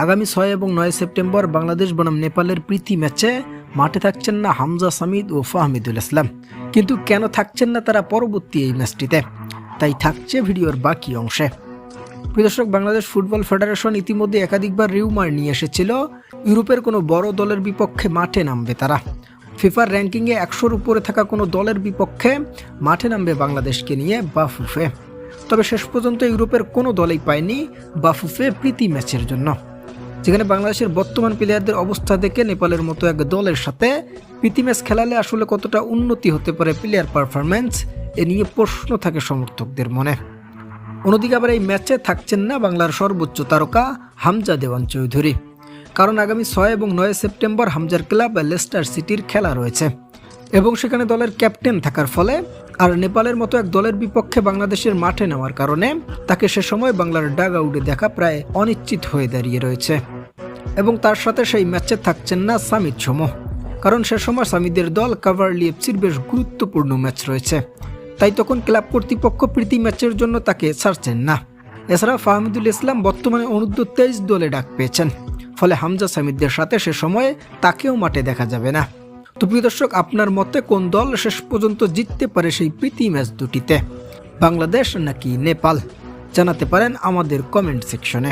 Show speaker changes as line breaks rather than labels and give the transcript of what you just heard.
আগামী 6 এবং 9 সেপ্টেম্বর বাংলাদেশ বনাম নেপালের প্রীতি ম্যাচে মাঠে থাকছেন না হামজা সামিদ ও ফাহমিদুল ইসলাম। কিন্তু কেন থাকছেন না তারা পরবর্তী এই ম্যাচটিতে, তাই থাকছে ভিডিওর বাকি অংশে। প্রিয় দর্শক, বাংলাদেশ ফুটবল ফেডারেশন ইতিমধ্যে একাধিকবার রিউমার নিয়ে এসেছিল ইউরোপের কোনো বড় দলের বিপক্ষে মাঠে নামবে তারা। ফিফার র্যাঙ্কিংয়ে 100-র উপরে থাকা কোনো দলের বিপক্ষে মাঠে নামবে বাংলাদেশকে নিয়ে বাফুফে। তবে শেষ পর্যন্ত ইউরোপের কোনো দলই পায়নি বাফুফে প্রীতি ম্যাচের জন্য, যেখানে বাংলাদেশের বর্তমান প্লেয়ারদের অবস্থা দেখে নেপালের মতো এক দলের সাথে প্রীতি ম্যাচ খেলালে আসলে কতটা উন্নতি হতে পারে প্লেয়ার পারফরম্যান্স, এ নিয়ে প্রশ্ন থাকে সমর্থকদের মনে। অন্যদিকে আবার এই ম্যাচে থাকছেন না বাংলার সর্বোচ্চ তারকা হামজা দেওয়ান চৌধুরী, কারণ আগামী 6 এবং 9 সেপ্টেম্বর হামজার ক্লাব লেস্টার সিটির খেলা রয়েছে এবং সেখানে দলের ক্যাপ্টেন থাকার ফলে আর নেপালের মতো এক দলের বিপক্ষে বাংলাদেশের মাঠে নেওয়ার কারণে তাকে সে সময় বাংলার ডাগ আউটে দেখা প্রায় অনিশ্চিত হয়ে দাঁড়িয়ে রয়েছে। এবং তার সাথে সেই ম্যাচে থাকছেন না সামিদ সমো, কারণ সে সময় সামিদের দল কাভারলি এফসির বেশ গুরুত্বপূর্ণ ম্যাচ রয়েছে, তাই তখন ক্লাব কর্তৃপক্ষ প্রীতি ম্যাচের জন্য তাকে ছাড়ছেন না। এছাড়া ফাহমিদুল ইসলাম বর্তমানে অনূর্ধ্ব 23 দলে ডাক পেয়েছেন, ফলে হামজা সামিদদের সাথে সে সময়ে তাকেও মাঠে দেখা যাবে না। তো প্রিয় দর্শক, আপনার মতে কোন দল শেষ পর্যন্ত জিততে পারে সেই প্রীতি ম্যাচ দুটিতে, বাংলাদেশ নাকি নেপাল? জানাতে পারেন আমাদের কমেন্ট সেকশনে।